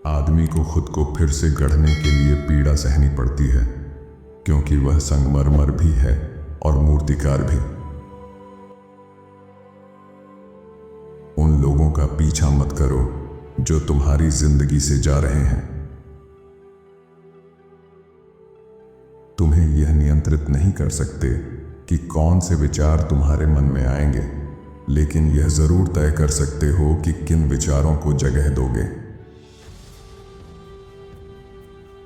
आदमी को खुद को फिर से गढ़ने के लिए पीड़ा सहनी पड़ती है, क्योंकि वह संगमरमर भी है और मूर्तिकार भी। उन लोगों का पीछा मत करो जो तुम्हारी जिंदगी से जा रहे हैं। तुम्हें यह नियंत्रित नहीं कर सकते कि कौन से विचार तुम्हारे मन में आएंगे, लेकिन यह जरूर तय कर सकते हो कि किन विचारों को जगह दोगे।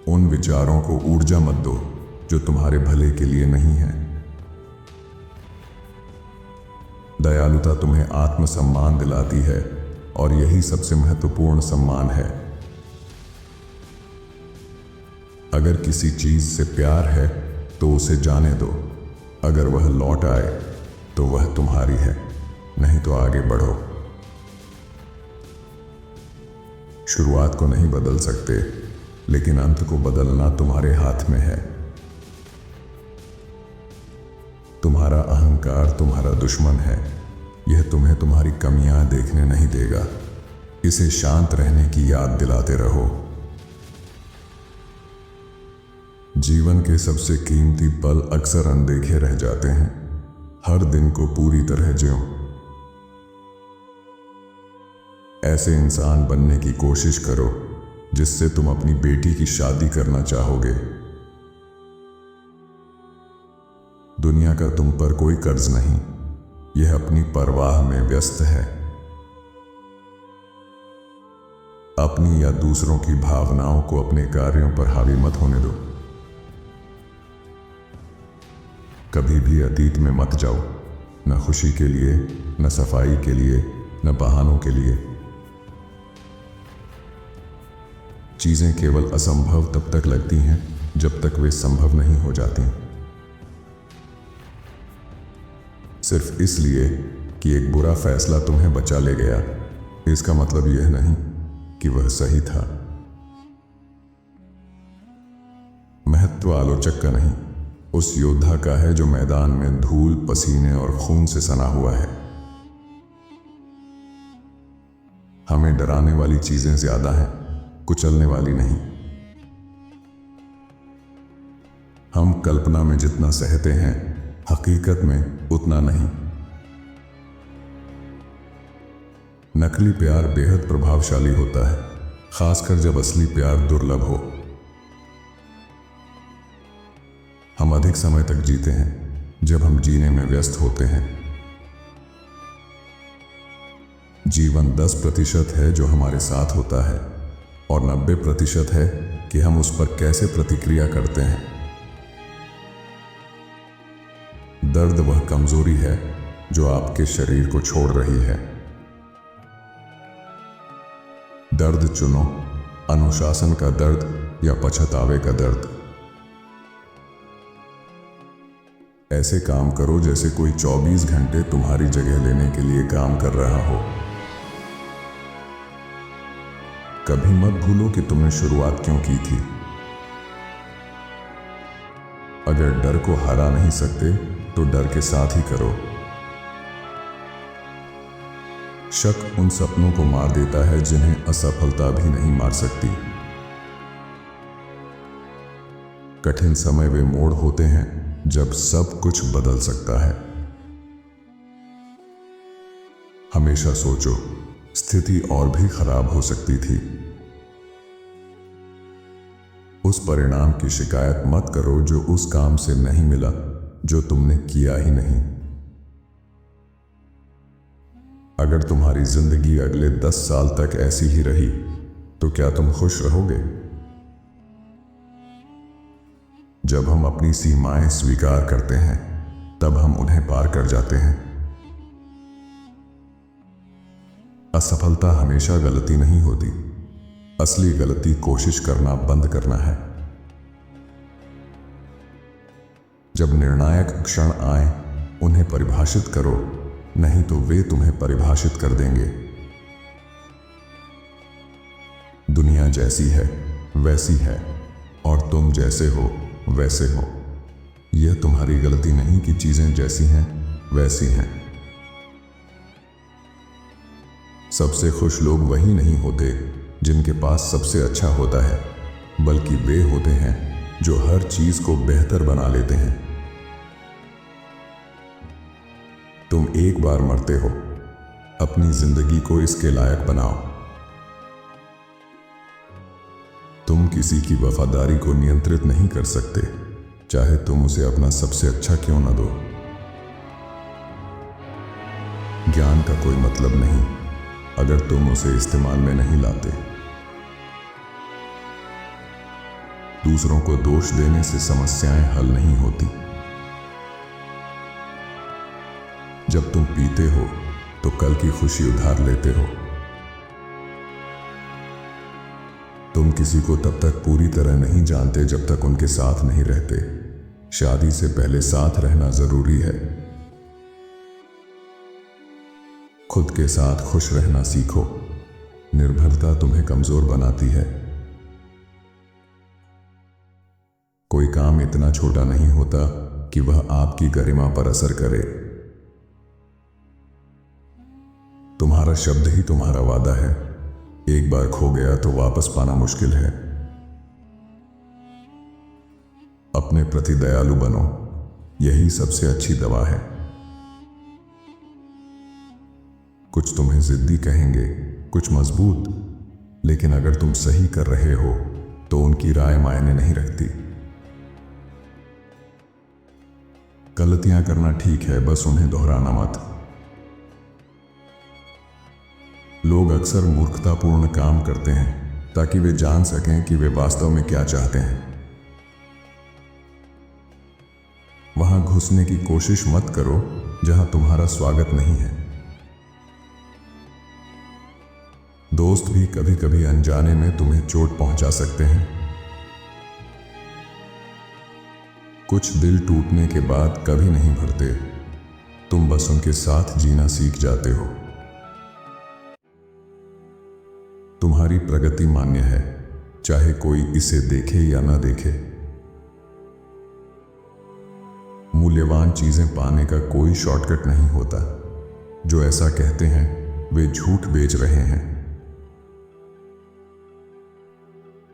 उन विचारों को ऊर्जा मत दो जो तुम्हारे भले के लिए नहीं है। दयालुता तुम्हें आत्मसम्मान दिलाती है और यही सबसे महत्वपूर्ण सम्मान है। अगर किसी चीज से प्यार है तो उसे जाने दो। अगर वह लौट आए तो वह तुम्हारी है, नहीं तो आगे बढ़ो। शुरुआत को नहीं बदल सकते, लेकिन अंत को बदलना तुम्हारे हाथ में है। तुम्हारा अहंकार तुम्हारा दुश्मन है। यह तुम्हें तुम्हारी कमियां देखने नहीं देगा। इसे शांत रहने की याद दिलाते रहो। जीवन के सबसे कीमती पल अक्सर अनदेखे रह जाते हैं। हर दिन को पूरी तरह जियो। ऐसे इंसान बनने की कोशिश करो जिससे तुम अपनी बेटी की शादी करना चाहोगे। दुनिया का तुम पर कोई कर्ज नहीं, यह अपनी परवाह में व्यस्त है। अपनी या दूसरों की भावनाओं को अपने कार्यों पर हावी मत होने दो। कभी भी अतीत में मत जाओ, न खुशी के लिए, न सफाई के लिए, न बहानों के लिए। चीजें केवल असंभव तब तक लगती हैं जब तक वे संभव नहीं हो जाती। सिर्फ इसलिए कि एक बुरा फैसला तुम्हें बचा ले गया, इसका मतलब यह नहीं कि वह सही था। महत्व आलोचक का नहीं, उस योद्धा का है जो मैदान में धूल, पसीने और खून से सना हुआ है। हमें डराने वाली चीजें ज्यादा हैं, कुचलने वाली नहीं। हम कल्पना में जितना सहते हैं, हकीकत में उतना नहीं। नकली प्यार बेहद प्रभावशाली होता है, खासकर जब असली प्यार दुर्लभ हो। हम अधिक समय तक जीते हैं जब हम जीने में व्यस्त होते हैं। जीवन 10% है जो हमारे साथ होता है और 90% है कि हम उस पर कैसे प्रतिक्रिया करते हैं। दर्द वह कमजोरी है जो आपके शरीर को छोड़ रही है। दर्द चुनो, अनुशासन का दर्द या पछतावे का दर्द। ऐसे काम करो जैसे कोई 24 घंटे तुम्हारी जगह लेने के लिए काम कर रहा हो। कभी मत भूलो कि तुमने शुरुआत क्यों की थी। अगर डर को हरा नहीं सकते तो डर के साथ ही करो। शक उन सपनों को मार देता है जिन्हें असफलता भी नहीं मार सकती। कठिन समय वे मोड़ होते हैं जब सब कुछ बदल सकता है। हमेशा सोचो, स्थिति और भी खराब हो सकती थी। उस परिणाम की शिकायत मत करो जो उस काम से नहीं मिला जो तुमने किया ही नहीं। अगर तुम्हारी जिंदगी अगले 10 साल तक ऐसी ही रही तो क्या तुम खुश रहोगे? जब हम अपनी सीमाएं स्वीकार करते हैं तब हम उन्हें पार कर जाते हैं। असफलता हमेशा गलती नहीं होती। असली गलती कोशिश करना बंद करना है। जब निर्णायक क्षण आए, उन्हें परिभाषित करो, नहीं तो वे तुम्हें परिभाषित कर देंगे। दुनिया जैसी है वैसी है और तुम जैसे हो वैसे हो। यह तुम्हारी गलती नहीं कि चीजें जैसी हैं वैसी हैं। सबसे खुश लोग वही नहीं होते जिनके पास सबसे अच्छा होता है, बल्कि वे होते हैं जो हर चीज को बेहतर बना लेते हैं। तुम एक बार मरते हो, अपनी जिंदगी को इसके लायक बनाओ। तुम किसी की वफादारी को नियंत्रित नहीं कर सकते, चाहे तुम उसे अपना सबसे अच्छा क्यों न दो। ज्ञान का कोई मतलब नहीं अगर तुम उसे इस्तेमाल में नहीं लाते। दूसरों को दोष देने से समस्याएं हल नहीं होती। जब तुम पीते हो तो कल की खुशी उधार लेते हो। तुम किसी को तब तक पूरी तरह नहीं जानते जब तक उनके साथ नहीं रहते। शादी से पहले साथ रहना जरूरी है। खुद के साथ खुश रहना सीखो। निर्भरता तुम्हें कमजोर बनाती है। कोई काम इतना छोटा नहीं होता कि वह आपकी गरिमा पर असर करे। तुम्हारा शब्द ही तुम्हारा वादा है। एक बार खो गया तो वापस पाना मुश्किल है। अपने प्रति दयालु बनो, यही सबसे अच्छी दवा है। कुछ तुम्हें जिद्दी कहेंगे, कुछ मजबूत, लेकिन अगर तुम सही कर रहे हो तो उनकी राय मायने नहीं रखती। गलतियां करना ठीक है, बस उन्हें दोहराना मत। लोग अक्सर मूर्खतापूर्ण काम करते हैं ताकि वे जान सकें कि वे वास्तव में क्या चाहते हैं। वहां घुसने की कोशिश मत करो जहां तुम्हारा स्वागत नहीं है। दोस्त भी कभी कभी अनजाने में तुम्हें चोट पहुंचा सकते हैं। कुछ दिल टूटने के बाद कभी नहीं भरते, तुम बस उनके साथ जीना सीख जाते हो। तुम्हारी प्रगति मान्य है, चाहे कोई इसे देखे या ना देखे। मूल्यवान चीजें पाने का कोई शॉर्टकट नहीं होता। जो ऐसा कहते हैं वे झूठ बेच रहे हैं।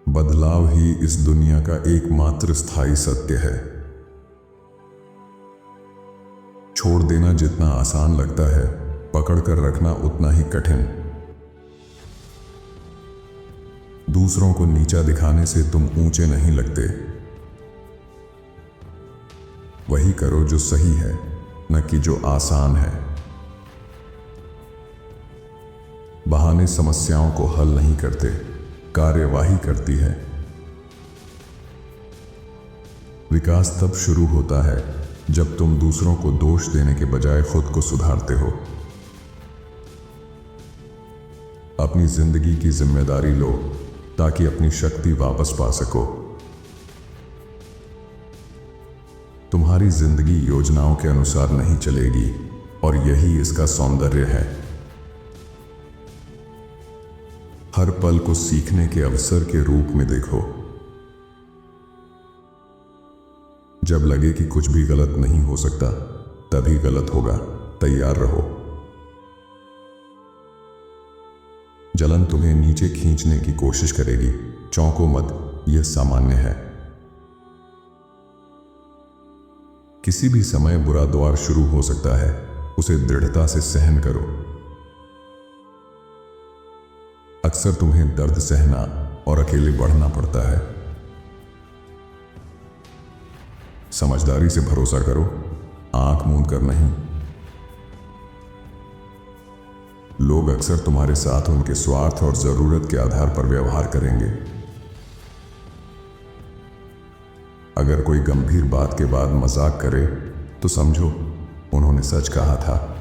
बदलाव ही इस दुनिया का एकमात्र स्थायी सत्य है। छोड़ देना जितना आसान लगता है, पकड़ कर रखना उतना ही कठिन। दूसरों को नीचा दिखाने से तुम ऊंचे नहीं लगते। वही करो जो सही है, न कि जो आसान है। बहाने समस्याओं को हल नहीं करते, कार्यवाही करती है। विकास तब शुरू होता है जब तुम दूसरों को दोष देने के बजाय खुद को सुधारते हो। अपनी जिंदगी की जिम्मेदारी लो ताकि अपनी शक्ति वापस पा सको। तुम्हारी जिंदगी योजनाओं के अनुसार नहीं चलेगी और यही इसका सौंदर्य है। हर पल को सीखने के अवसर के रूप में देखो। जब लगे कि कुछ भी गलत नहीं हो सकता, तभी गलत होगा। तैयार रहो। जलन तुम्हें नीचे खींचने की कोशिश करेगी, चौंको मत, यह सामान्य है। किसी भी समय बुरा दौर शुरू हो सकता है, उसे दृढ़ता से सहन करो। अक्सर तुम्हें दर्द सहना और अकेले बढ़ना पड़ता है। समझदारी से भरोसा करो, आंख मूंद कर नहीं। लोग अक्सर तुम्हारे साथ उनके स्वार्थ और जरूरत के आधार पर व्यवहार करेंगे। अगर कोई गंभीर बात के बाद मजाक करे तो समझो उन्होंने सच कहा था।